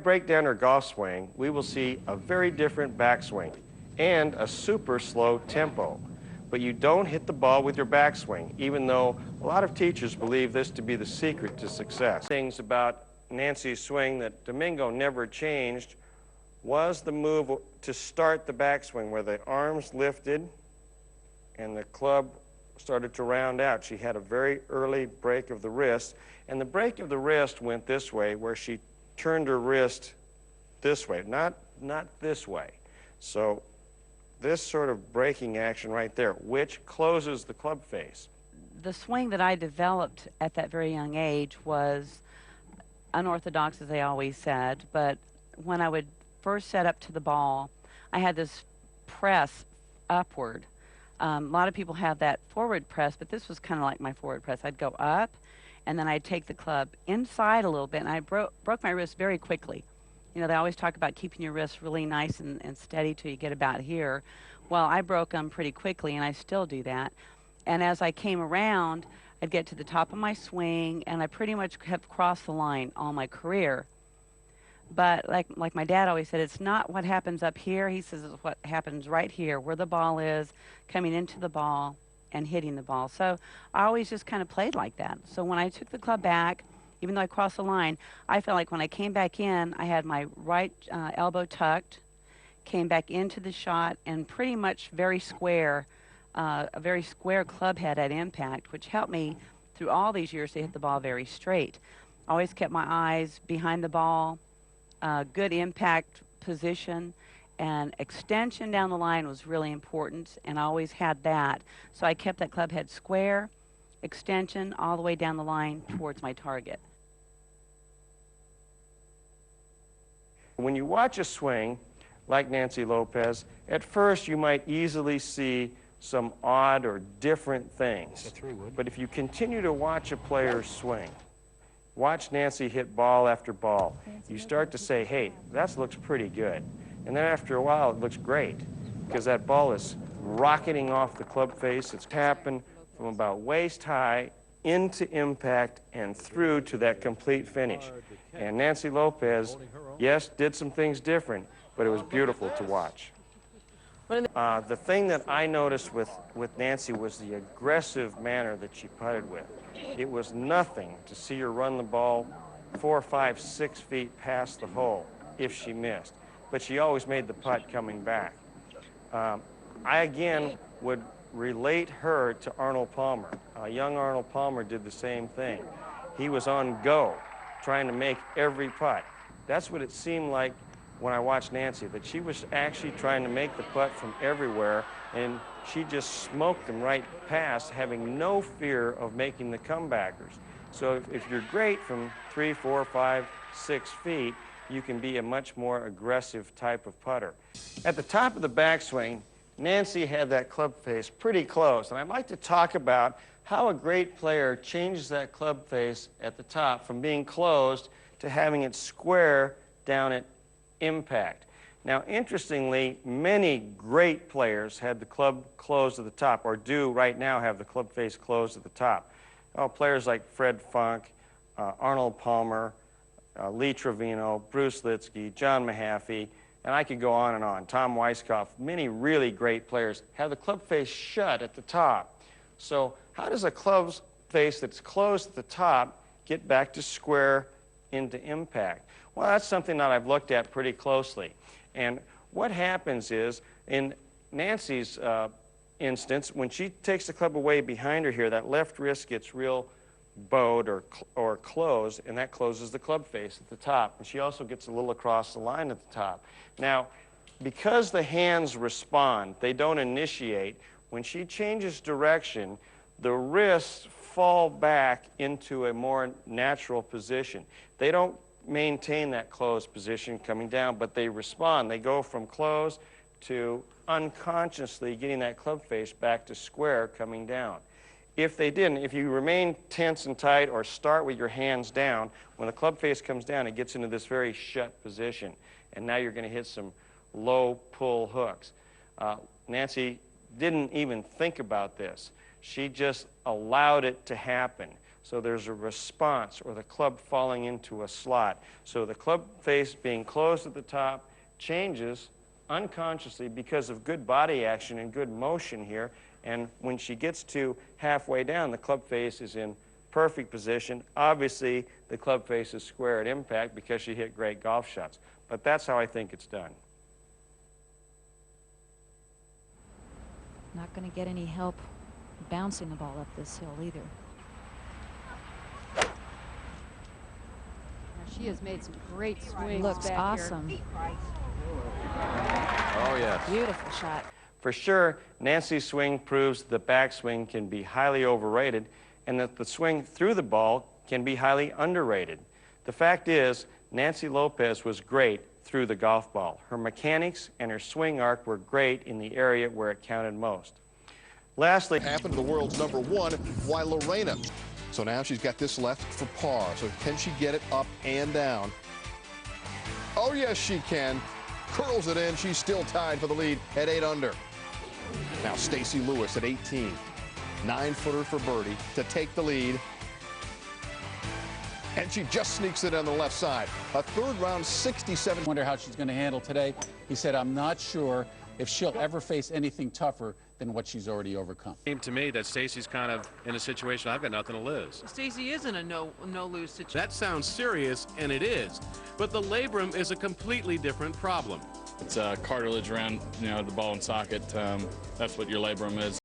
break down her golf swing, we will see a very different backswing and a super slow tempo. But you don't hit the ball with your backswing, even though a lot of teachers believe this to be the secret to success. Things about Nancy's swing that Domingo never changed was the move to start the backswing, where the arms lifted and the club started to round out. She had a very early break of the wrist, and the break of the wrist went this way, where she turned her wrist this way, not this way. So this sort of breaking action right there, which closes the club face. The swing that I developed at that very young age was unorthodox, as they always said, but when I would first set up to the ball, I had this press upward. A lot of people have that forward press, but this was kind of like my forward press. I'd go up, and then I'd take the club inside a little bit, and I broke my wrist very quickly. You know, they always talk about keeping your wrists really nice and steady till you get about here. Well, I broke them pretty quickly, and I still do that. And as I came around, I'd get to the top of my swing, and I pretty much have crossed the line all my career. But like my dad always said, it's not what happens up here. He says it's what happens right here, where the ball is, coming into the ball and hitting the ball. So I always just kind of played like that. So when I took the club back, even though I crossed the line, I felt like when I came back in, I had my right elbow tucked, came back into the shot, and pretty much very square, a very square club head at impact, which helped me through all these years to hit the ball very straight. Always kept my eyes behind the ball, good impact position, and extension down the line was really important, and I always had that. So I kept that club head square, extension all the way down the line towards my target. When you watch a swing like Nancy Lopez, at first you might easily see some odd or different things. But if you continue to watch a player's swing, watch Nancy hit ball after ball, you start to say, hey, that looks pretty good. And then after a while, it looks great, because that ball is rocketing off the club face. It's happened from about waist high into impact and through to that complete finish. And Nancy Lopez, yes, did some things different, but it was beautiful to watch. The thing that I noticed with Nancy was the aggressive manner that she putted with. It was nothing to see her run the ball 4, 5, 6 feet past the hole if she missed. But she always made the putt coming back. I, again, would relate her to Arnold Palmer. Young Arnold Palmer did the same thing. He was on go, trying to make every putt. That's what it seemed like when I watched Nancy, that she was actually trying to make the putt from everywhere, and she just smoked them right past, having no fear of making the comebackers. So if you're great from 3, 4, 5, 6 feet, you can be a much more aggressive type of putter. At the top of the backswing, Nancy had that club face pretty close, and I'd like to talk about how a great player changes that club face at the top from being closed to having it square down at impact. Now, interestingly, many great players had the club closed at the top, or do right now have the club face closed at the top. Players like Fred Funk, Arnold Palmer, Lee Trevino, Bruce Litsky, John Mahaffey, and I could go on and on. Tom Weiskopf, many really great players have the club face shut at the top. So how does a club face that's closed at the top get back to square into impact? Well, that's something that I've looked at pretty closely. And what happens is, in Nancy's instance, when she takes the club away behind her here, that left wrist gets real bowed or closed, and that closes the club face at the top. And she also gets a little across the line at the top. Now, because the hands respond, they don't initiate, when she changes direction, the wrists fall back into a more natural position. They don't maintain that closed position coming down, but they respond. They go from closed to unconsciously getting that club face back to square coming down. If they didn't, if you remain tense and tight or start with your hands down, when the club face comes down, it gets into this very shut position. And now you're going to hit some low pull hooks. Nancy didn't even think about this. She just allowed it to happen. So there's a response, or the club falling into a slot. So the club face being closed at the top changes unconsciously because of good body action and good motion here. And when she gets to halfway down, the club face is in perfect position. Obviously, the club face is square at impact because she hit great golf shots. But that's how I think it's done. Not going to get any help bouncing the ball up this hill either. She has made some great swings. Looks back awesome. Here. Oh, yes. Beautiful shot. For sure, Nancy's swing proves the backswing can be highly overrated and that the swing through the ball can be highly underrated. The fact is, Nancy Lopez was great through the golf ball. Her mechanics and her swing arc were great in the area where it counted most. Lastly, happened to the world's #1, why Lorena. So now she's got this left for par. So can she get it up and down? Oh, yes, she can. Curls it in. She's still tied for the lead at 8 under. Now Stacy Lewis at 18. 9-footer for birdie to take the lead. And she just sneaks it on the left side. A third round 67. Wonder how she's going to handle today. He said, I'm not sure if she'll ever face anything tougher than what she's already overcome. It seemed to me that Stacy's kind of in a situation I've got nothing to lose. Stacy is in a no-lose situation. That sounds serious, and it is. But the labrum is a completely different problem. It's cartilage around, the ball and socket. That's what your labrum is.